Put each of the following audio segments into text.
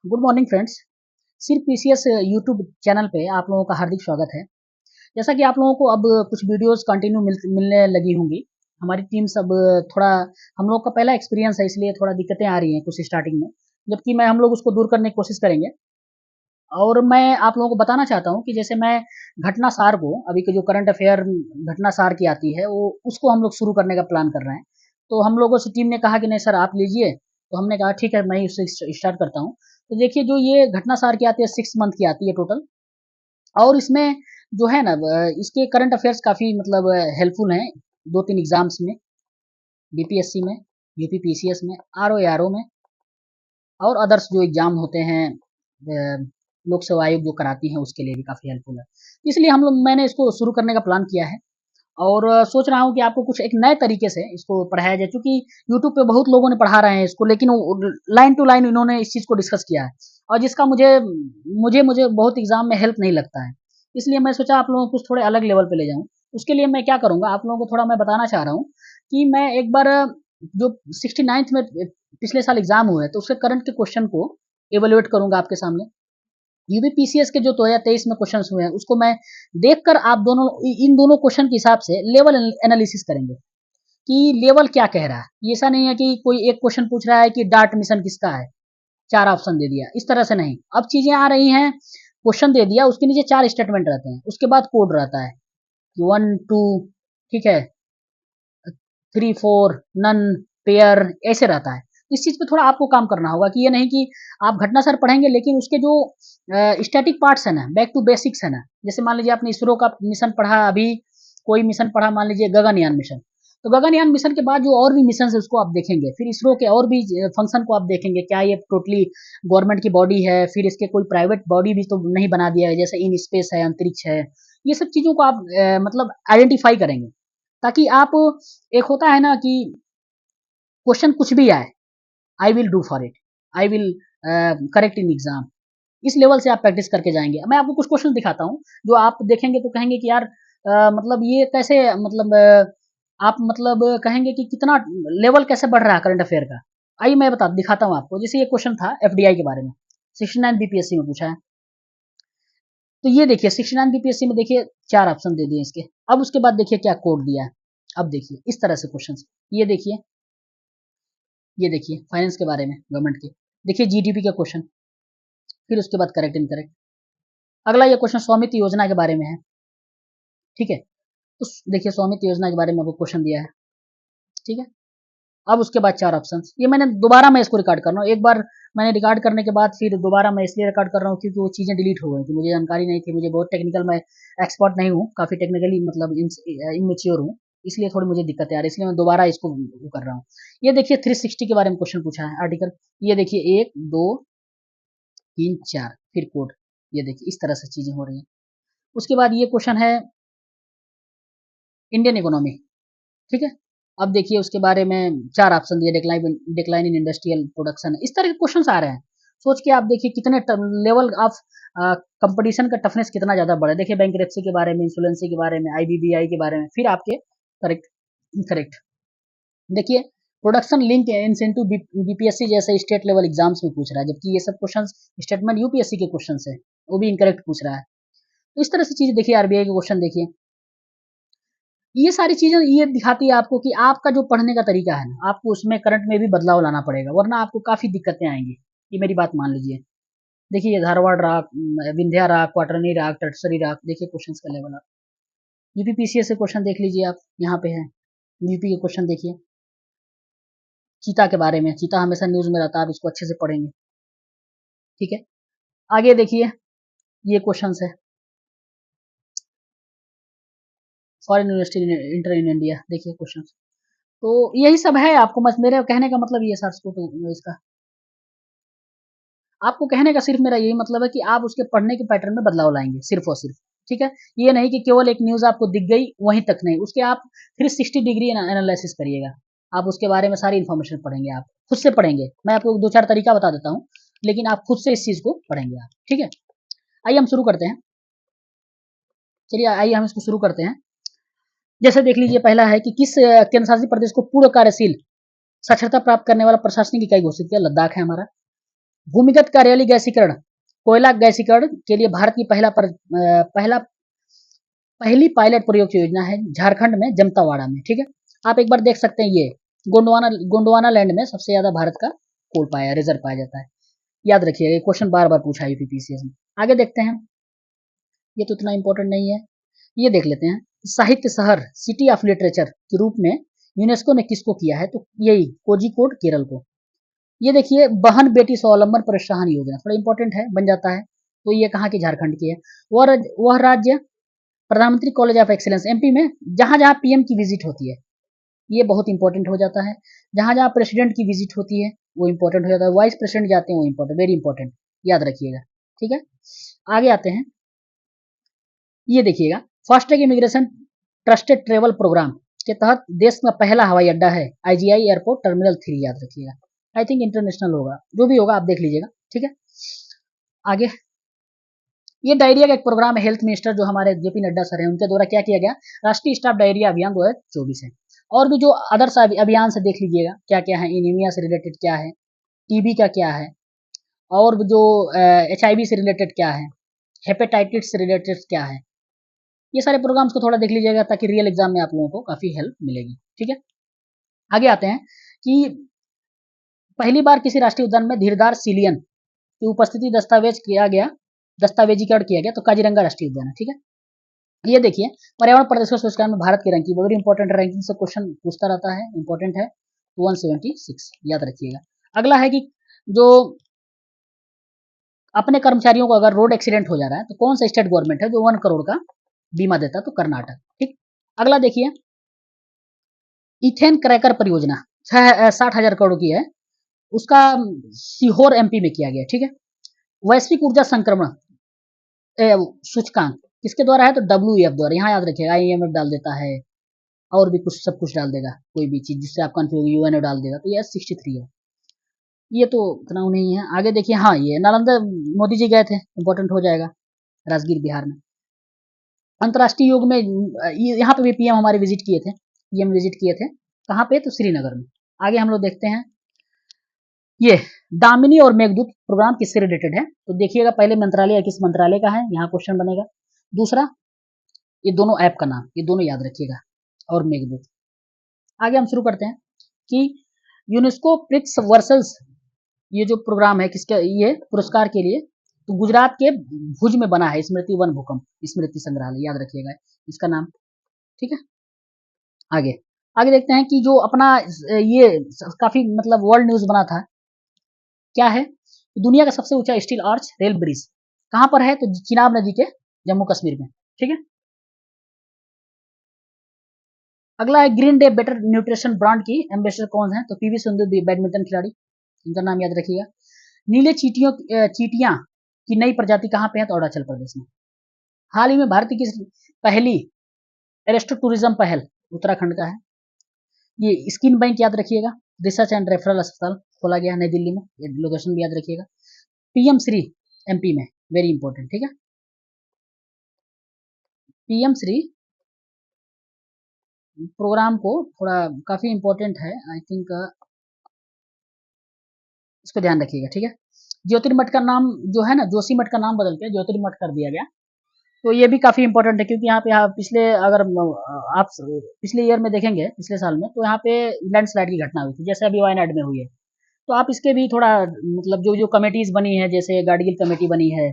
Good morning friends. सिर्फ PCS YouTube channel पे आप लोगों का हार्दिक स्वागत है। जैसा कि आप लोगों को अब कुछ वीडियोस कंटिन्यू मिलने लगी होंगी। हमारी टीम सब थोड़ा हम लोग का पहला एक्सपीरियंस है, इसलिए थोड़ा दिक्कतें आ रही हैं कुछ स्टार्टिंग में, जबकि मैं हम लोग उसको दूर करने की कोशिश करेंगे। और मैं आप लोगों को बताना चाहता हूँ कि जैसे मैं घटना सार को, अभी के जो करंट अफेयर घटना सार की आती है, वो उसको हम लोग शुरू करने का प्लान कर रहे हैं। तो हम लोगों से टीम ने कहा कि नहीं सर आप लीजिए, तो हमने कहा ठीक है मैं ही उससे स्टार्ट करता हूँ। तो देखिए जो ये घटना सार की आती है 6 मंथ की आती है टोटल। और इसमें जो है ना इसके करंट अफेयर्स काफ़ी मतलब हेल्पफुल हैं 2-3 एग्जाम्स में, बीपीएससी में, यूपीपीसीएस में, आरओ में, और अदर्स जो एग्जाम होते हैं लोक सेवा आयोग जो कराती हैं उसके लिए भी काफ़ी हेल्पफुल है। इसलिए मैंने इसको शुरू करने का प्लान किया है। और सोच रहा हूँ कि आपको कुछ एक नए तरीके से इसको पढ़ाया जाए, क्योंकि यूट्यूब पे बहुत लोगों ने पढ़ा रहे हैं इसको, लेकिन लाइन टू लाइन इन्होंने इस चीज़ को डिस्कस किया है, और जिसका मुझे मुझे मुझे बहुत एग्जाम में हेल्प नहीं लगता है। इसलिए मैं सोचा आप लोगों को कुछ थोड़े अलग लेवल पे ले जाऊँ। उसके लिए मैं क्या करूँगा, आप लोगों को थोड़ा मैं बताना चाह रहा हूँ कि मैं एक बार जो 69th में पिछले साल एग्जाम हुए हैं, तो उसके करंट के क्वेश्चन को एवेल्युएट करूँगा आपके सामने। यूपीपीसीएस के जो 2023 में क्वेश्चंस हुए हैं उसको मैं देखकर आप दोनों इन दोनों क्वेश्चन के हिसाब से लेवल एनालिसिस करेंगे कि लेवल क्या कह रहा है। ये ऐसा नहीं है कि कोई एक क्वेश्चन पूछ रहा है कि डार्ट मिशन किसका है, 4 ऑप्शन दे दिया, इस तरह से नहीं। अब चीजें आ रही हैं, क्वेश्चन दे दिया, उसके नीचे 4 स्टेटमेंट रहते हैं, उसके बाद कोड रहता है कि 1 2, ठीक है, 3 4, नन, पेयर, ऐसे रहता है। इस चीज पे थोड़ा आपको काम करना होगा कि ये नहीं कि आप घटना सर पढ़ेंगे लेकिन उसके जो स्टैटिक पार्ट्स है ना, बैक टू बेसिक्स है ना, जैसे मान लीजिए आपने इसरो का मिशन पढ़ा, अभी कोई मिशन पढ़ा, मान लीजिए गगनयान मिशन, तो गगनयान मिशन के बाद जो और भी मिशन है उसको आप देखेंगे, फिर इसरो के और भी फंक्शन को आप देखेंगे, क्या ये टोटली गवर्नमेंट की बॉडी है, फिर इसके कोई प्राइवेट बॉडी भी तो नहीं बना दिया है, जैसे इन स्पेस है, अंतरिक्ष है। ये सब चीजों को आप मतलब आइडेंटिफाई करेंगे, ताकि आप, एक होता है ना कि क्वेश्चन कुछ भी आए, I will do for it, I will correct in exam, इस लेवल से आप प्रैक्टिस करके जाएंगे। मैं आपको कुछ क्वेश्चन दिखाता हूँ जो आप देखेंगे तो कहेंगे कि यार मतलब ये कैसे, मतलब आप मतलब कहेंगे कि कितना लेवल कैसे बढ़ रहा है करंट अफेयर का। आइए मैं बता दिखाता हूँ आपको। जैसे ये क्वेश्चन था एफडीआई के बारे में, 69 बीपीएससी में पूछा है। तो ये देखिए 69 बीपीएससी में देखिए 4 ऑप्शन दे दिए इसके। अब उसके बाद देखिए क्या कोड दिया है। अब देखिए इस तरह से क्वेश्चन, ये देखिए फाइनेंस के बारे में, गवर्नमेंट के, देखिए जीडीपी का क्वेश्चन, फिर उसके बाद करेक्ट इनकरेक्ट। अगला ये क्वेश्चन स्वामित्व योजना के बारे में है, ठीक है। तो देखिए स्वामित्व योजना के बारे में आपको क्वेश्चन दिया है, ठीक है। अब उसके बाद 4 ऑप्शन, ये मैंने दोबारा मैं इसको रिकॉर्ड कर रहा हूँ। एक बार मैंने रिकॉर्ड करने के बाद फिर दोबारा मैं इसलिए रिकॉर्ड कर रहा हूँ क्योंकि वो चीज़ें डिलीट हो गई थी, मुझे जानकारी नहीं थी, मुझे बहुत टेक्निकल, मैं एक्सपर्ट नहीं हूँ, काफ़ी टेक्निकली मतलब इमेच्योर हूँ, इसलिए थोड़ी मुझे दिक्कतें आ रही है, इसलिए मैं दोबारा इसको वो कर रहा हूँ। ये देखिए 360 के बारे में क्वेश्चन पूछा है आर्टिकल, ये देखिए 1 2 3 4, फिर कोड, ये देखिए इस तरह से चीज़ें हो रही हैं। उसके बाद ये क्वेश्चन है इंडियन इकोनॉमी, ठीक है। अब देखिए उसके बारे में 4 ऑप्शन दिए, decline decline in industrial production, इस तरह के क्वेश्चंस आ रहे हैं। सोच के आप देखिए कितने लेवल ऑफ कंपटीशन का टफनेस कितना ज्यादा बढ़ा है। देखिए बैंकरप्सी के बारे में, इंसोलेंसी के बारे में, आईबीबीआई के बारे में, फिर आपके करेक्ट करेक्ट। देखिए प्रोडक्शन लिंक इंसेंटिव बीपीएससी जैसे स्टेट लेवल एग्जाम्स में पूछ रहा है, जबकि ये सब क्वेश्चन स्टेटमेंट यूपीएससी के क्वेश्चन है, वो भी इनकरेक्ट पूछ रहा है। तो इस तरह से चीज देखिए, आरबीआई के क्वेश्चन देखिए, ये सारी चीजें ये दिखाती है आपको कि आपका जो पढ़ने का तरीका है ना, आपको उसमें करंट में भी बदलाव लाना पड़ेगा, वरना आपको काफी दिक्कतें आएंगी। ये मेरी बात मान लीजिए। देखिए धारवाड़ राग, विंध्या राग, क्वाटरनी राग, टटसरी राग, देखिए क्वेश्चंस का लेवल आप यूपीपीसीएस से क्वेश्चन देख लीजिए, आप यहाँ पे है यूपी के क्वेश्चन देखिए। चीता के बारे में, चीता हमेशा न्यूज में रहता है, आप इसको अच्छे से पढ़ेंगे, ठीक है। आगे देखिए ये क्वेश्चन है foreign investor inter in India, देखिए क्वेश्चन। तो यही सब है, आपको मेरे कहने का मतलब ये सर इसका आपको कहने का सिर्फ मेरा यही मतलब है कि आप उसके पढ़ने के पैटर्न में बदलाव लाएंगे, सिर्फ और सिर्फ, ठीक है। ये नहीं कि केवल एक न्यूज आपको दिख गई वहीं तक नहीं, उसके आप 360 डिग्री एनालिसिस करिएगा। आप उसके बारे में सारी इन्फॉर्मेशन पढ़ेंगे, आप खुद से पढ़ेंगे। मैं आपको 2 4 तरीका बता देता हूँ, लेकिन आप खुद से इस चीज को पढ़ेंगे आप, ठीक है। आइए हम शुरू करते हैं। चलिए आइए हम इसको शुरू करते हैं। जैसे देख लीजिए पहला है कि किस केंद्र शासित प्रदेश को पूर्ण कार्यशील साक्षरता प्राप्त करने वाला प्रशासनिक इकाई घोषित किया, लद्दाख है हमारा। भूमिगत कार्यालय गैसीकरण, कोयला गैसीकरण के लिए भारत की पहली पायलट प्रयोग योजना है झारखंड में जमतावाड़ा में। ठीक है, आप एक बार देख सकते हैं, ये गोंडवाना लैंड में सबसे ज्यादा भारत का कोल पाया रिजर्व पाया जाता है। याद रखिएगा, ये क्वेश्चन बार बार पूछा है यूपीपीसीएस में। आगे देखते हैं, ये तो इतना इंपॉर्टेंट नहीं है, ये देख लेते हैं। साहित्य शहर सिटी ऑफ लिटरेचर के रूप में यूनेस्को ने किसको किया है, तो यही कोझिकोड केरल को। ये देखिए, बहन बेटी स्वावलंबन प्रोत्साहन योजना थोड़ा इंपॉर्टेंट है, बन जाता है। तो ये कहाँ की, झारखंड की है। वह राज्य प्रधानमंत्री कॉलेज ऑफ एक्सीलेंस एमपी में जहां जहां पीएम की विजिट होती है, ये बहुत इंपॉर्टेंट हो जाता है। जहां जहां प्रेसिडेंट की विजिट होती है वो इंपॉर्टेंट हो जाता है, वाइस प्रेसिडेंट जाते हैं वो इंपॉर्टेंट, वेरी इंपॉर्टेंट, याद रखिएगा। ठीक है, आगे आते हैं, ये देखिएगा, fast track immigration trusted travel programme के तहत देश में पहला हवाई अड्डा है आईजीआई एयरपोर्ट टर्मिनल 3, याद रखिएगा। आई थिंक इंटरनेशनल होगा, जो भी होगा आप देख लीजिएगा। ठीक है, आगे, ये डायरिया का एक प्रोग्राम है, हेल्थ मिनिस्टर जो हमारे जेपी नड्डा सर हैं उनके द्वारा क्या किया गया, राष्ट्रीय स्टाफ डायरिया अभियान 2024 है। और भी जो अदर्स अभियान से देख लीजिएगा क्या क्या है, एनीमिया से रिलेटेड क्या है, टीबी का क्या है, और जो एचआईवी से रिलेटेड क्या है, हेपेटाइटिस से रिलेटेड क्या है, ये सारे प्रोग्राम्स को थोड़ा देख लीजिएगा ताकि रियल एग्जाम में आप लोगों को काफी हेल्प मिलेगी। ठीक है, आगे आते हैं कि पहली बार किसी राष्ट्रीय उद्यान में धीरधार सीलियन की उपस्थिति दस्तावेजीकरण किया गया, तो काजीरंगा राष्ट्रीय उद्यान है। ठीक है, ये देखिए, पर्यावरण प्रदर्शन सूचकांक में भारत की रैंकिंग वेरी इंपॉर्टेंट, रैंकिंग से क्वेश्चन पूछता रहता है, इंपॉर्टेंट है, 176, याद रखिएगा। अगला है कि जो अपने कर्मचारियों को अगर रोड एक्सीडेंट हो जा रहा है तो कौन सा स्टेट गवर्नमेंट है जो 1 करोड़ का बीमा देता है, तो कर्नाटक। ठीक, अगला देखिए, इथेन क्रैकर परियोजना 60,000 करोड़ की है, उसका सीहोर एमपी में किया गया। ठीक है, वैश्विक ऊर्जा संक्रमण सूचकांक किसके द्वारा है, तो डब्ल्यूईएफ द्वारा, यहाँ याद रखिएगा, आईएमएफ डाल देता है और भी कुछ सब कुछ डाल देगा, कोई भी चीज जिससे आप कंफ्यूज, यूएनओ डाल देगा, तो ये 63 है। ये तो इतना नहीं है। आगे देखिए, हाँ, ये नालंदा मोदी जी गए थे, इंपॉर्टेंट हो जाएगा, राजगीर बिहार में। अंतर्राष्ट्रीय योग में यहाँ पे भी पीएम हमारे विजिट किए थे, पीएम विजिट किए थे, कहाँ पे, तो श्रीनगर में। आगे हम लोग देखते हैं, ये दामिनी और मेघदूत प्रोग्राम किससे रिलेटेड है, तो देखिएगा पहले मंत्रालय किस मंत्रालय का है, यहाँ क्वेश्चन बनेगा। दूसरा, ये दोनों ऐप का नाम, ये दोनों याद रखिएगा, और मेघदूत। आगे हम शुरू करते हैं कि यूनेस्को प्रिक्स वर्सल्स, ये जो प्रोग्राम है किसके, ये पुरस्कार के लिए, तो गुजरात के भुज में बना है स्मृति वन भूकंप स्मृति संग्रहालय, याद रखिएगा इसका नाम। ठीक है, आगे आगे देखते हैं कि जो अपना ये काफी मतलब वर्ल्ड न्यूज बना था, क्या है, दुनिया का सबसे ऊंचा स्टील आर्च रेल ब्रिज कहां पर है, तो चिनाब नदी के जम्मू कश्मीर में। ठीक है, अगला है green day better nutrition brand की एम्बेसडर कौन है, तो पीवी सिंधु बैडमिंटन खिलाड़ी, इनका नाम याद रखिएगा। नीले चीटियां की नई प्रजाति कहां पे है, तो अरुणाचल प्रदेश में। हाल ही में भारत की पहली एरेस्टो टूरिज्म पहल उत्तराखंड का है। ये स्किन बैंक याद रखिएगा, रिसर्च एंड रेफरल अस्पताल खोला गया नई दिल्ली में, ये लोकेशन भी याद रखिएगा। पीएम श्री एमपी में, वेरी इंपॉर्टेंट। ठीक है, पीएम श्री प्रोग्राम को थोड़ा काफी इंपॉर्टेंट है, आई थिंक इसको ध्यान रखिएगा। ठीक है, ज्योतिर्मठ का नाम जो है ना, जोशीमठ का नाम बदल के ज्योतिर्मठ कर दिया गया, तो ये भी काफी इंपॉर्टेंट है, क्योंकि यहाँ पे पिछले अगर आप पिछले ईयर में देखेंगे, पिछले साल में, तो यहाँ पे लैंडस्लाइड की घटना हुई थी, जैसे अभी वायनाड में हुई है। तो आप इसके भी थोड़ा मतलब जो जो कमेटीज बनी है, जैसे गाडगिल कमेटी बनी है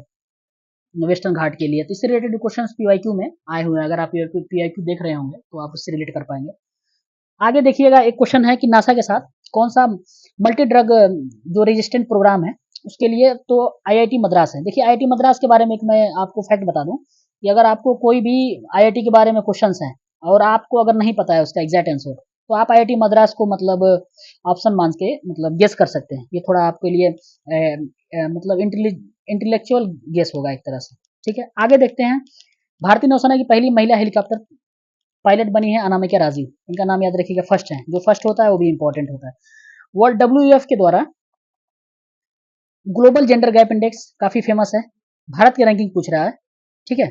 वेस्टर्न घाट के लिए, तो इससे रिलेटेड क्वेश्चन पीवाईक्यू में आए हुए हैं, अगर आप पीवाईक्यू देख रहे होंगे तो आप उससे रिलेट कर पाएंगे। आगे देखिएगा, एक क्वेश्चन है कि नासा के साथ कौन सा मल्टी ड्रग जो रेजिस्टेंट प्रोग्राम है उसके लिए, तो आईआईटी मद्रास है। देखिए, आईआईटी मद्रास के बारे में एक मैं आपको फैक्ट बता दूं कि अगर आपको कोई भी आईआईटी के बारे में क्वेश्चंस हैं और आपको अगर नहीं पता है उसका एग्जैक्ट आंसर, तो आप आईआईटी मद्रास को मतलब ऑप्शन मान के मतलब गेस कर सकते हैं। ये थोड़ा आपके लिए मतलब इंटेलेक्चुअल गेस होगा एक तरह से। ठीक है, आगे देखते हैं, भारतीय नौसेना की पहली महिला हेलीकॉप्टर पायलट बनी है अनामिका राजीव, इनका नाम याद रखिएगा, फर्स्ट है, जो फर्स्ट होता है वो भी इंपॉर्टेंट होता है। वर्ल्ड डब्ल्यूएफ के द्वारा ग्लोबल जेंडर गैप इंडेक्स काफी फेमस है, भारत की रैंकिंग पूछ रहा है। ठीक है,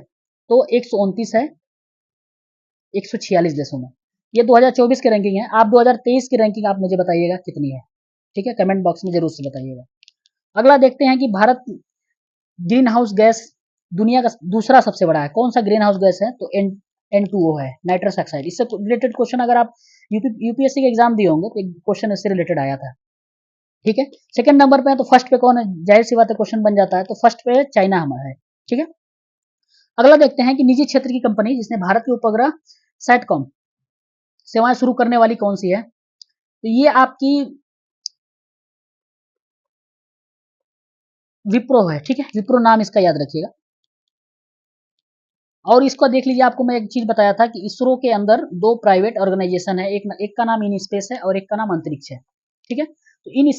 तो 129 है 146 देशों में। ये 2024 की रैंकिंग है, आप 2023 की रैंकिंग आप मुझे बताइएगा कितनी है। ठीक है, कमेंट बॉक्स में जरूर से बताइएगा। अगला देखते हैं कि भारत ग्रीन हाउस गैस दुनिया का दूसरा सबसे बड़ा है। कौन सा ग्रीन हाउस गैस है? तो N2O है, नाइट्रस ऑक्साइड। इससे रिलेटेड क्वेश्चन अगर आप यूपीएससी के एग्जाम दिए होंगे तो एक क्वेश्चन इससे रिलेटेड आया था। ठीक है, सेकंड नंबर पे है तो फर्स्ट पे कौन है? जाहिर सी बात है क्वेश्चन बन जाता है, तो फर्स्ट पे चाइना हमारा है। ठीक है, अगला देखते हैं कि निजी क्षेत्र की कंपनी जिसने भारत के उपग्रह सैटकॉम सेवाएं शुरू करने वाली कौन सी है? तो ये आपकी विप्रो है। ठीक है, विप्रो नाम इसका याद रखिएगा। और इसको देख लीजिए, आपको मैं एक चीज बताया था कि इसरो के अंदर दो प्राइवेट ऑर्गेनाइजेशन है, एक का नाम इन स्पेस है और एक का नाम अंतरिक्ष है। ठीक है, तो इन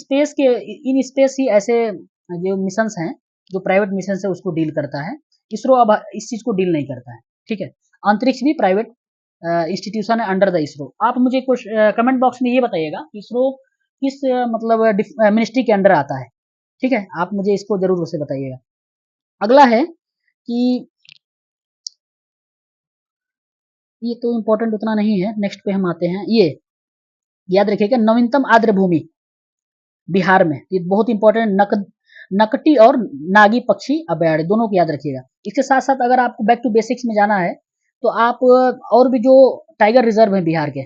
स्पेस ही ऐसे जो मिशन हैं, जो प्राइवेट मिशन है उसको डील करता है। इसरो अब इस चीज को डील नहीं करता है। ठीक है, अंतरिक्ष भी प्राइवेट इंस्टीट्यूशन है अंडर द इसरो। आप मुझे कुछ कमेंट बॉक्स में ये बताइएगा इसरो किस मतलब मिनिस्ट्री के अंडर आता है। ठीक है, आप मुझे इसको जरूर उसे बताइएगा। अगला है कि ये तो इम्पोर्टेंट उतना नहीं है, नेक्स्ट पे हम आते हैं। ये याद रखिएगा, नवीनतम आर्द्र भूमि बिहार में, ये बहुत इंपॉर्टेंट। नकटी और नागी पक्षी अभयारण्य दोनों को याद रखिएगा। इसके साथ साथ अगर आपको बैक टू बेसिक्स में जाना है तो आप और भी जो टाइगर रिजर्व है बिहार के,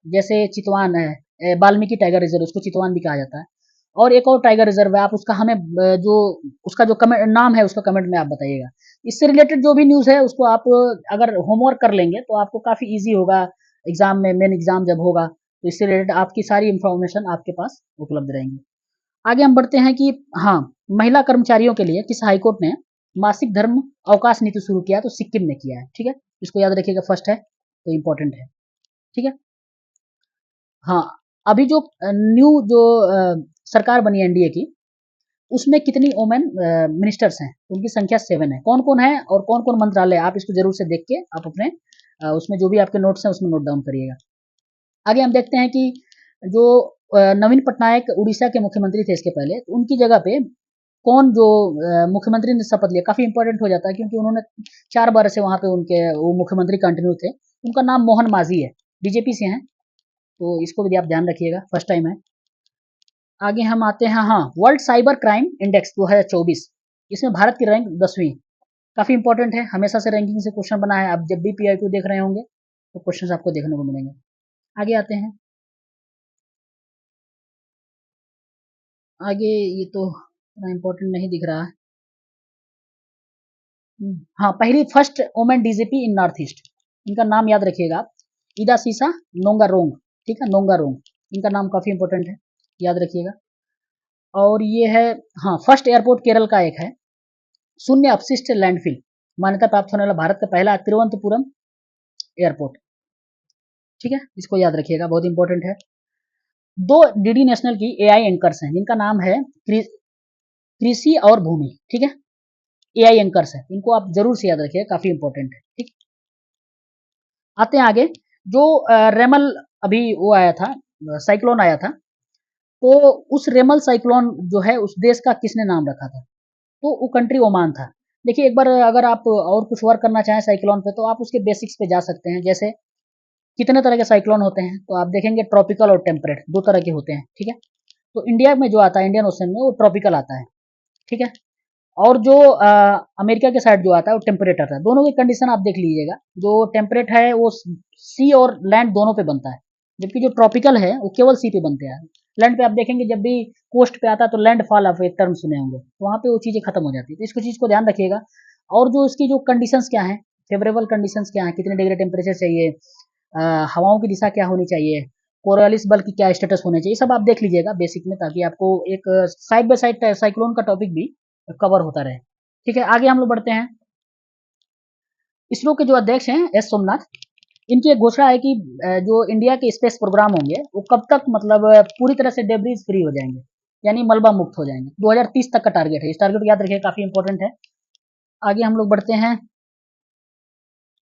जैसे चितवान है, वाल्मीकि टाइगर रिजर्व, उसको चितवान भी कहा जाता है। और एक और टाइगर रिजर्व है, आप उसका हमें जो उसका जो कमेंट नाम है उसका कमेंट में आप बताइएगा। इससे रिलेटेड जो भी न्यूज़ है उसको आप अगर होमवर्क कर लेंगे तो आपको काफ़ी ईजी होगा एग्जाम में, मेन एग्जाम जब होगा तो इससे रिलेटेड आपकी सारी इंफॉर्मेशन आपके पास उपलब्ध रहेंगी। आगे हम बढ़ते हैं कि हाँ, महिला कर्मचारियों के लिए किस हाईकोर्ट ने मासिक धर्म अवकाश नीति शुरू किया? तो सिक्किम ने किया है। ठीक है, इसको याद रखिएगा, फर्स्ट है तो इंपॉर्टेंट है। ठीक है, हाँ, अभी जो न्यू जो सरकार बनी है एनडीए की, उसमें कितनी वोमेन मिनिस्टर्स हैं? उनकी संख्या 7 है। कौन कौन है और कौन कौन मंत्रालय? आप इसको जरूर से देख के आप अपने उसमें जो भी आपके नोट्स हैं उसमें नोट डाउन करिएगा। आगे हम देखते हैं कि जो नवीन पटनायक उड़ीसा के मुख्यमंत्री थे इसके पहले, तो उनकी जगह पे कौन जो मुख्यमंत्री ने शपथ लिया? काफी इंपॉर्टेंट हो जाता है क्योंकि उन्होंने 4 बार से वहां पे उनके वो मुख्यमंत्री कंटिन्यू थे। उनका नाम मोहन माझी है, बीजेपी से हैं, तो इसको भी आप ध्यान रखिएगा, फर्स्ट टाइम है। आगे हम आते हैं, हाँ, वर्ल्ड साइबर क्राइम इंडेक्स 2024, इसमें भारत की रैंक 10वीं। काफी इंपॉर्टेंट है, हमेशा से रैंकिंग से क्वेश्चन बना है। आप जब भी पीआईक्यू देख रहे होंगे तो क्वेश्चन आपको देखने को मिलेंगे। आगे आते हैं, आगे ये तो इतना इम्पोर्टेंट नहीं दिख रहा है। हाँ, पहली फर्स्ट वोमेन डीजीपी इन नॉर्थ ईस्ट, इनका नाम याद रखिएगा आप, ईदा सीसा नोंगारोंग। ठीक है, नोंगारोंग, इनका नाम काफी इंपॉर्टेंट है, याद रखिएगा। और ये है, हाँ, फर्स्ट एयरपोर्ट केरल का एक है, शून्य अपशिष्ट लैंडफिल मान्यता प्राप्त होने वाला भारत का पहला तिरुवनंतपुरम एयरपोर्ट। ठीक है, इसको याद रखिएगा, बहुत इंपॉर्टेंट है। दो डीडी नेशनल की एआई एंकर्स हैं जिनका नाम है कृषि और भूमि। ठीक है, एआई एंकर्स है, इनको आप जरूर से याद रखिएगा, काफी इंपॉर्टेंट है। ठीक, आते हैं आगे। जो रेमल अभी वो आया था, साइक्लोन आया था, तो उस रेमल साइक्लोन जो है उस देश का किसने नाम रखा था? तो वो कंट्री ओमान था। देखिए, एक बार अगर आप और कुछ वर्क करना चाहें साइक्लोन पे तो आप उसके बेसिक्स पे जा सकते हैं। जैसे कितने तरह के साइक्लोन होते हैं, तो आप देखेंगे ट्रॉपिकल और टेम्परेट दो तरह के होते हैं। ठीक है, तो इंडिया में जो आता है, इंडियन ओशन में, वो ट्रॉपिकल आता है। ठीक है, और जो अमेरिका के साइड जो आता है वो टेम्परेट आता है। दोनों की कंडीशन आप देख लीजिएगा, जो टेम्परेट है वो सी और लैंड दोनों पे बनता है, जबकि जो ट्रॉपिकल है वो केवल सी पे बनते हैं। लैंड पे आप देखेंगे जब भी कोस्ट पे आता है तो लैंड फॉल, आप एक टर्म सुने होंगे, तो वहाँ पे वो चीज़ें खत्म हो जाती है। तो इसको चीज़ को ध्यान रखिएगा। और जो इसकी जो कंडीशंस क्या हैं, फेवरेबल कंडीशंस क्या हैं, कितने डिग्री टेम्परेचर चाहिए, हवाओं की दिशा क्या होनी चाहिए, कोरालिस बल की क्या स्टेटस होने चाहिए, सब आप देख लीजिएगा बेसिक में, ताकि आपको एक साइड बाय साइड साइक्लोन का टॉपिक भी कवर होता रहे। ठीक है, आगे हम लोग बढ़ते हैं। इसरो के जो अध्यक्ष हैं एस सोमनाथ, इनकी एक घोषणा है कि जो इंडिया के स्पेस प्रोग्राम होंगे वो कब तक मतलब पूरी तरह से डेब्रीज फ्री हो जाएंगे, यानी मलबा मुक्त हो जाएंगे। 2030 तक का टारगेट है, इस टारगेट को याद रखिए, काफी इंपॉर्टेंट है। आगे हम लोग बढ़ते हैं।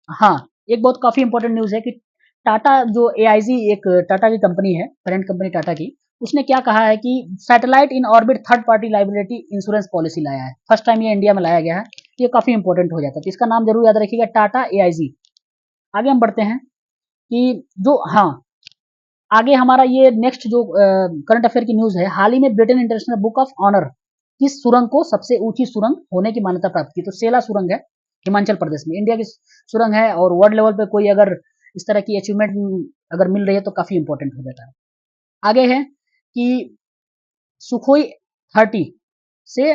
हाँ, एक बहुत काफी इंपॉर्टेंट न्यूज है कि टाटा जो एआईजी एक टाटा की कंपनी है, पेरेंट कंपनी टाटा की, उसने क्या कहा है कि satellite in orbit third party liability insurance policy लाया है। फर्स्ट टाइम ये इंडिया में लाया गया है, ये काफी इंपॉर्टेंट हो जाता है, तो इसका नाम जरूर याद रखिएगा, टाटा एआईजी। आगे हम बढ़ते हैं कि जो, हाँ, आगे हमारा ये नेक्स्ट जो करंट अफेयर की न्यूज है, हाल ही में Britain international book of honour किस सुरंग को सबसे ऊंची सुरंग होने की मान्यता प्राप्त की? तो सेला सुरंग है हिमाचल प्रदेश में, इंडिया की सुरंग है, और वर्ल्ड लेवल पे कोई अगर इस तरह की अचीवमेंट अगर मिल रही है तो काफी इंपॉर्टेंट हो जाता है। आगे है कि सुखोई 30 से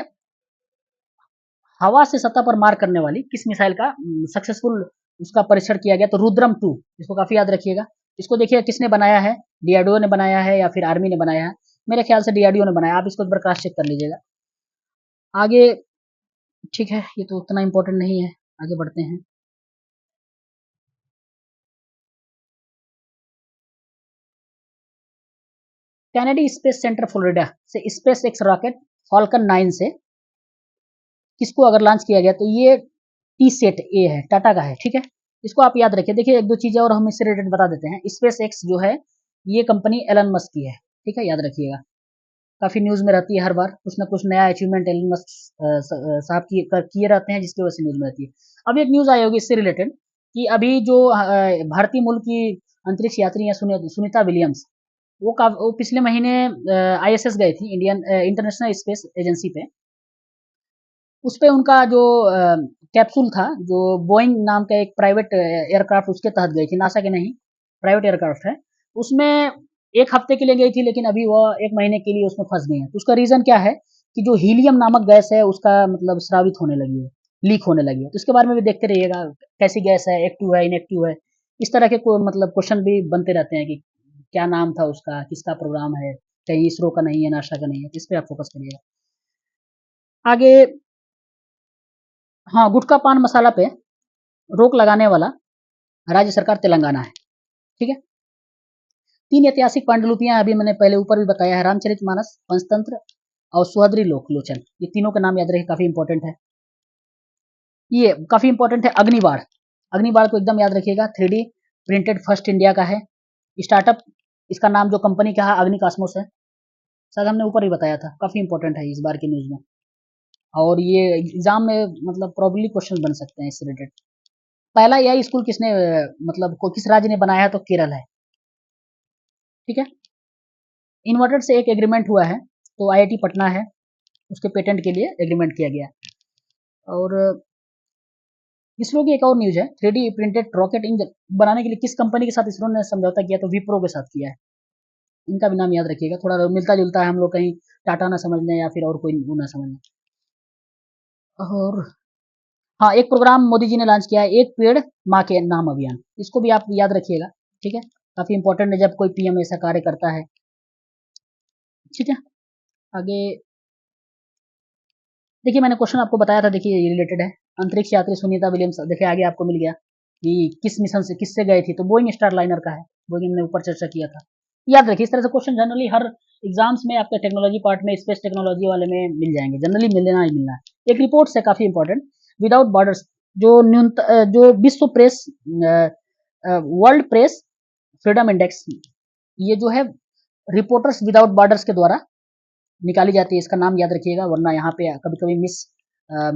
हवा से सतह पर मार करने वाली किस मिसाइल का सक्सेसफुल उसका परीक्षण किया गया? तो रुद्रम 2, इसको काफी याद रखिएगा। इसको देखिए किसने बनाया है, डीआरडीओ ने बनाया है या फिर आर्मी ने बनाया है? मेरे ख्याल से डीआरडीओ ने बनाया, आप इसको एक बार क्रॉस चेक कर लीजिएगा। आगे ठीक है, ये तो उतना इंपॉर्टेंट नहीं है, आगे बढ़ते हैं। कैनेडी स्पेस सेंटर फ्लोरिडा से स्पेस एक्स रॉकेट फॉल्कन 9 से किसको अगर लॉन्च किया गया, तो ये टी सेट ए है, टाटा का है, ठीक है। इसको आप याद रखिए। देखिए एक दो चीजें और हम इससे रिलेटेड बता देते हैं। स्पेस एक्स जो है ये कंपनी एलन मस्क की है, ठीक है, याद रखिएगा। काफी न्यूज में रहती है, हर बार कुछ ना कुछ नया अचीवमेंट एलन मस्क साहब किए रहते हैं, जिसकी वजह से न्यूज में रहती है। अब एक न्यूज आई होगी इससे रिलेटेड कि अभी जो भारतीय मूल की अंतरिक्ष यात्री है सुनीता विलियम्स, वो पिछले महीने आईएसएस गए थी, इंडियन इंटरनेशनल स्पेस एजेंसी पे। उस पे उनका जो कैप्सूल था, जो बोइंग नाम का एक प्राइवेट एयरक्राफ्ट उसके तहत गई थी, नासा के नहीं, प्राइवेट एयरक्राफ्ट है। उसमें एक हफ्ते के लिए गई थी, लेकिन अभी वह एक महीने के लिए उसमें फंस गई है। तो उसका रीजन क्या है कि जो हीलियम नामक गैस है उसका मतलब स्रावित होने लगी है, लीक होने लगी है। तो इसके बारे में भी देखते रहिएगा, कैसी गैस है, एक्टिव है, इनएक्टिव है। इस तरह के मतलब क्वेश्चन भी बनते रहते हैं कि क्या नाम था उसका, किसका प्रोग्राम है, कहीं इसरो का नहीं है, नासा का नहीं है। तो इस पे आप फोकस करिएगा। आगे, हाँ, गुटखा पान मसाला पे रोक लगाने वाला राज्य सरकार तेलंगाना है, ठीक है। 3 ऐतिहासिक पांडुलिपियां अभी मैंने पहले ऊपर भी बताया है, रामचरितमानस, पंचतंत्र और सुहद्री लोचन। ये तीनों के नाम याद रखिए, काफी इंपॉर्टेंट है। ये काफी इंपॉर्टेंट है अग्निबाण। अग्निबाण को एकदम याद रखिएगा, 3D प्रिंटेड फर्स्ट इंडिया का है। स्टार्टअप, इसका नाम जो कंपनी का है अग्नि कॉस्मोस है, शायद हमने ऊपर ही बताया था। काफी इंपॉर्टेंट है इस बार की न्यूज में, और ये एग्जाम में मतलब प्रॉब्लली क्वेश्चन बन सकते हैं इससे रिलेटेड। पहला एआई स्कूल किसने मतलब किस राज्य ने बनाया है? तो केरल है, ठीक है। इन्वर्टेड से एक एग्रीमेंट हुआ है, तो आईआईटी पटना है, उसके पेटेंट के लिए एग्रीमेंट किया गया। और इसरो की एक और न्यूज है, 3D प्रिंटेड रॉकेट इंजन बनाने के लिए किस कंपनी के साथ इसरो ने समझौता किया? तो विप्रो के साथ किया है। इनका भी नाम याद रखिएगा, थोड़ा मिलता जुलता है, हम लोग कहीं टाटा ना समझ लें या फिर और कोई ना समझ लें। और हाँ, एक प्रोग्राम मोदी जी ने लॉन्च किया है, एक पेड़ माँ के नाम अभियान। इसको भी आप याद रखिएगा, ठीक है। काफी इंपॉर्टेंट है जब कोई पीएम ऐसा कार्य करता है, ठीक है। आगे देखिए, मैंने क्वेश्चन आपको बताया था, देखिए ये रिलेटेड है। अंतरिक्ष यात्री सुनीता विलियम्स, देखिए आगे आपको मिल गया कि किस मिशन से किससे गए थी, तो बोइंग स्टार लाइनर का है। बोइंग ने ऊपर चर्चा किया था। याद रखिए, इस तरह से क्वेश्चन जनरली हर एग्जाम्स में आपके टेक्नोलॉजी पार्ट में, स्पेस टेक्नोलॉजी वाले में मिल जाएंगे, जनरली मिलना ही मिलना है। एक रिपोर्ट से काफी इंपॉर्टेंट, विदाउट बॉर्डर्स, जो जो विश्व press world press freedom index, ये जो है रिपोर्टर्स विदाउट बॉर्डर्स के द्वारा निकाली जाती है। इसका नाम याद रखिएगा, वरना यहाँ पे कभी कभी मिस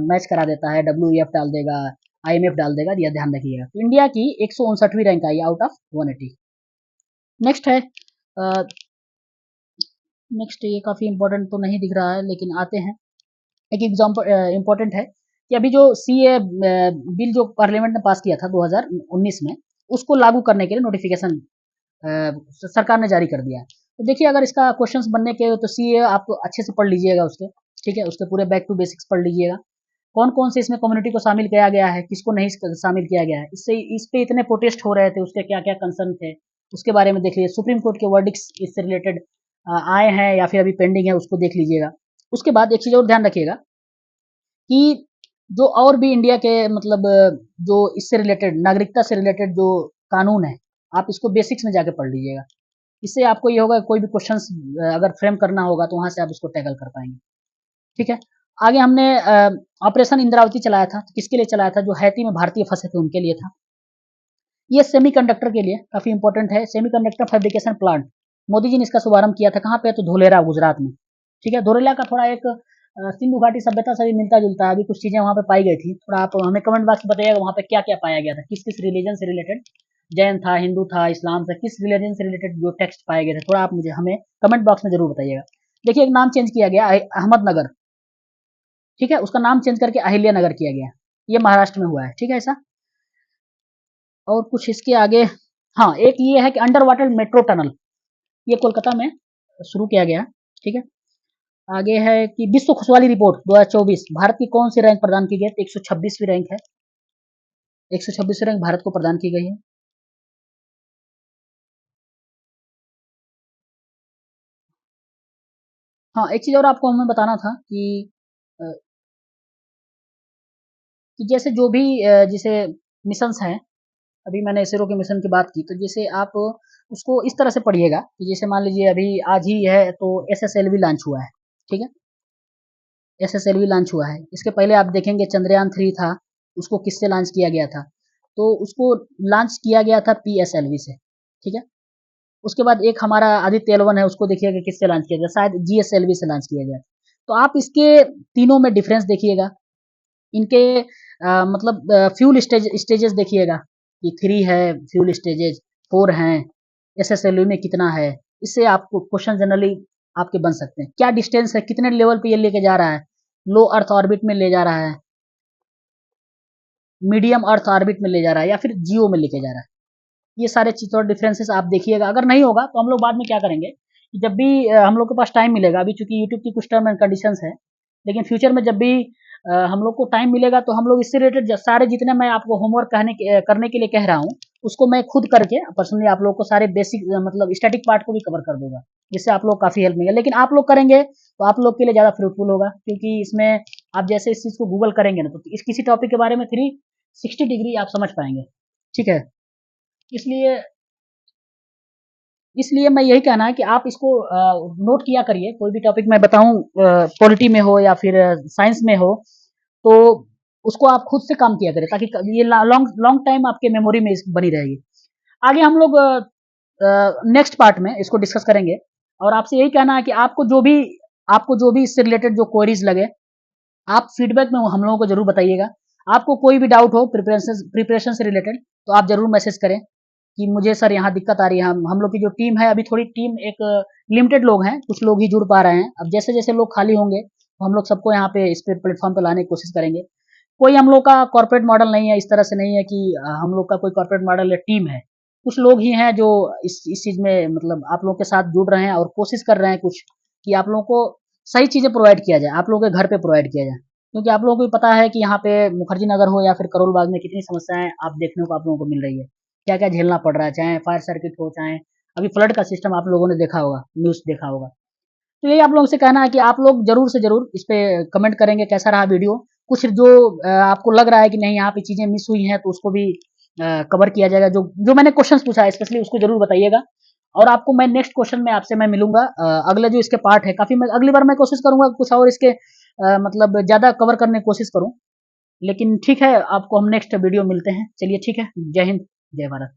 मैच करा देता है, WEF डाल देगा, IMF डाल देगा, यह ध्यान रखिएगा। तो इंडिया की 159वीं रैंक आई आउट ऑफ 180। नेक्स्ट है, नेक्स्ट ये काफी इंपॉर्टेंट तो नहीं दिख रहा है, लेकिन आते हैं। एक एग्जाम्पल इंपॉर्टेंट है कि अभी जो सीए बिल जो पार्लियामेंट ने पास किया था 2019 में, उसको लागू करने के लिए नोटिफिकेशन सरकार ने जारी कर दिया है। तो देखिए, अगर इसका क्वेश्चंस बनने के तो सीए आप अच्छे से पढ़ लीजिएगा उसके, ठीक है, उसके पूरे बैक टू बेसिक्स पढ़ लीजिएगा। कौन कौन से इसमें कम्युनिटी को शामिल किया गया है, किसको नहीं शामिल किया गया है, इससे इस पे इतने प्रोटेस्ट हो रहे थे, उसके क्या क्या कंसर्न थे, उसके बारे में देख लीजिए। सुप्रीम कोर्ट के वर्डिक्स इससे रिलेटेड आए हैं या फिर अभी पेंडिंग है, उसको देख लीजिएगा। उसके बाद एक चीज और ध्यान रखिएगा कि जो और भी इंडिया के मतलब जो इससे रिलेटेड नागरिकता से रिलेटेड जो कानून है, आप इसको बेसिक्स में जाके पढ़ लीजिएगा। इससे आपको ये होगा, कोई भी क्वेश्चंस अगर फ्रेम करना होगा तो वहां से आप इसको टैकल कर पाएंगे, ठीक है। आगे हमने ऑपरेशन इंद्रावती चलाया था, तो किसके लिए चलाया था? जो हैती में भारतीय फंसे थे उनके लिए था। ये सेमीकंडक्टर के लिए काफी इंपॉर्टेंट है, semiconductor fabrication plant. Modi ji ने इसका शुभारंभ किया था, कहाँ पे? तो धोलेरा, गुजरात में, ठीक है। धोलेरा का थोड़ा एक सिंधु घाटी सभ्यता से भी मिलता जुलता है, अभी कुछ चीजें वहां पे पाई गई थी। थोड़ा आप हमें कमेंट बॉक्स में बताइएगा वहां पे क्या क्या पाया गया था, किस किस रिलीजन से रिलेटेड, जैन था, हिंदू था, इस्लाम था, किस रिलीजन से रिलेटेड जो टेक्स्ट पाए गए थे, थोड़ा आप मुझे हमें कमेंट बॉक्स में जरूर बताइएगा। देखिए, एक नाम चेंज किया गया, अहमदनगर, ठीक है, उसका नाम चेंज करके अहिल्या नगर किया गया। ये महाराष्ट्र में हुआ है, ठीक है ऐसा। और कुछ इसके आगे, हाँ, एक ये है कि अंडर वाटर मेट्रो टनल, ये कोलकाता में शुरू किया गया, ठीक है। आगे है कि विश्व खुशहाली रिपोर्ट 2024 भारत की कौन सी रैंक प्रदान की गई है? 126वीं रैंक है, 126वीं रैंक भारत को प्रदान की गई है। हाँ, एक चीज़ और आपको हमें बताना था अ, कि जैसे जो भी जैसे मिशंस हैं, अभी मैंने इसरो के मिशन की बात की, तो जैसे आप उसको इस तरह से पढ़िएगा कि जैसे मान लीजिए अभी आज ही है तो एसएसएलवी लॉन्च हुआ है, ठीक है? एसएसएलवी लॉन्च हुआ है। इसके पहले आप देखेंगे चंद्रयान 3 था, उसको किससे लॉन्च किया गया था? तो उसको लॉन्च किया गया था पीएसएलवी से, ठीक है? उसके बाद एक हमारा आदित्य एल 1 है, उसको देखिएगा किससे लॉन्च किया गया, शायद जीएसएलवी से लॉन्च किया गया। तो आप इसके तीनों में डिफरेंस देखिएगा। इनके मतलब फ्यूल स्टेजेस देखिएगा कि 3 है फ्यूल स्टेजेस, 4 हैं, एसएसएलवी में कितना है। इससे आपको क्वेश्चन जनरली आपके बन सकते हैं। क्या डिस्टेंस है, कितने लेवल पे ये लेके जा रहा है, लो अर्थ ऑर्बिट में ले जा रहा है, मीडियम अर्थ ऑर्बिट में ले जा रहा है, या फिर जियो में लेके जा रहा है। ये सारे चीज़ और डिफरेंसेस आप देखिएगा। अगर नहीं होगा तो हम लोग बाद में क्या करेंगे कि जब भी हम लोग के पास टाइम मिलेगा, अभी चूंकि यूट्यूब की कुछ टर्म एंड कंडीशंस है, लेकिन फ्यूचर में जब भी हम लोग को टाइम मिलेगा तो हम लोग इससे रिलेटेड सारे जितने मैं आपको होमवर्क करने के लिए कह रहा हूँ, उसको मैं खुद करके पर्सनली आप लोग को सारे बेसिक मतलब स्टैटिक पार्ट को भी कवर कर दूंगा, जिससे आप लोग काफ़ी हेल्प मिलेगा। लेकिन आप लोग करेंगे तो आप लोग के लिए ज़्यादा फ्रूटफुल होगा, क्योंकि इसमें आप जैसे इस चीज़ को गूगल करेंगे ना, तो इस किसी टॉपिक के बारे में 360 डिग्री आप समझ पाएंगे, ठीक है। इसलिए इसलिए मैं यही कहना है कि आप इसको नोट किया करिए। कोई भी टॉपिक मैं बताऊं, पॉलिटी में हो या फिर साइंस में हो, तो उसको आप खुद से काम किया करें, ताकि ये लॉन्ग लॉन्ग टाइम आपके मेमोरी में बनी रहेगी। आगे हम लोग नेक्स्ट पार्ट में इसको डिस्कस करेंगे। और आपसे यही कहना है कि आपको जो भी इससे रिलेटेड जो क्वेरीज लगे, आप फीडबैक में हम लोगों को जरूर बताइएगा। आपको कोई भी डाउट हो प्रिपरेशन से रिलेटेड, तो आप जरूर मैसेज करें कि मुझे सर यहाँ दिक्कत आ रही है। हम लोग की जो टीम है, अभी थोड़ी टीम एक लिमिटेड लोग हैं, कुछ लोग ही जुड़ पा रहे हैं। अब जैसे जैसे लोग खाली होंगे तो हम लोग सबको यहाँ पे इस पे प्लेटफॉर्म पे लाने की कोशिश करेंगे। कोई हम लोग का कॉर्पोरेट मॉडल नहीं है, इस तरह से नहीं है कि हम लोग का कोई कॉर्पोरेट मॉडल या टीम है। कुछ लोग ही हैं जो इस चीज में मतलब आप लोग के साथ जुड़ रहे हैं और कोशिश कर रहे हैं कुछ, कि आप लोगों को सही चीजें प्रोवाइड किया जाए, आप लोगों के घर पे प्रोवाइड किया जाए। क्योंकि आप लोगों को भी पता है कि यहाँ पे मुखर्जी नगर हो या फिर करोल बाग में कितनी समस्याएं आप देखने को आप लोगों को मिल रही है, क्या क्या झेलना पड़ रहा है, चाहे फायर सर्किट हो, चाहे अभी फ्लड का सिस्टम आप लोगों ने देखा होगा, न्यूज देखा होगा। तो यही आप लोगों से कहना है कि आप लोग जरूर से जरूर इस पे कमेंट करेंगे कैसा रहा वीडियो। कुछ जो आपको लग रहा है कि नहीं यहाँ पे चीजें मिस हुई हैं, तो उसको भी कवर किया जाएगा। जो जो मैंने क्वेश्चंस पूछा है स्पेशली उसको जरूर बताइएगा। और आपको मैं नेक्स्ट क्वेश्चन में आपसे मैं मिलूंगा। अगले जो इसके पार्ट है काफी, मैं अगली बार मैं कोशिश करूंगा कुछ और इसके मतलब ज्यादा कवर करने की कोशिश करूं। लेकिन ठीक है, आपको हम नेक्स्ट वीडियो मिलते हैं। चलिए ठीक है, जय हिंद, जय भारत।